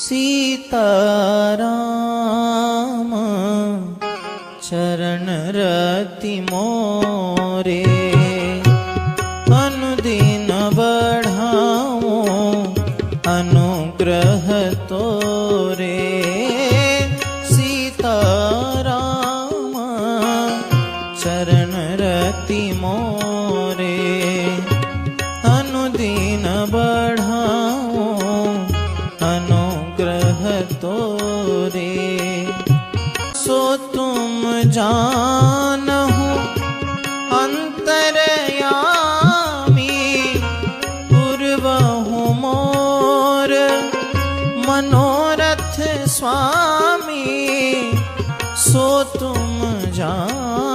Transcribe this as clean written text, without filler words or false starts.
सीताराम चरण रति मोरे अनुदिन बढ़ाओ अनुग्रह तोरे। सीताराम चरण रति मोरे अनुदिन बढ़ाओ अनुग्रह तोरे। सो तुम जानहु अंतरयामी पूर्वहु मोर मनोरथ स्वामी। सो तुम जान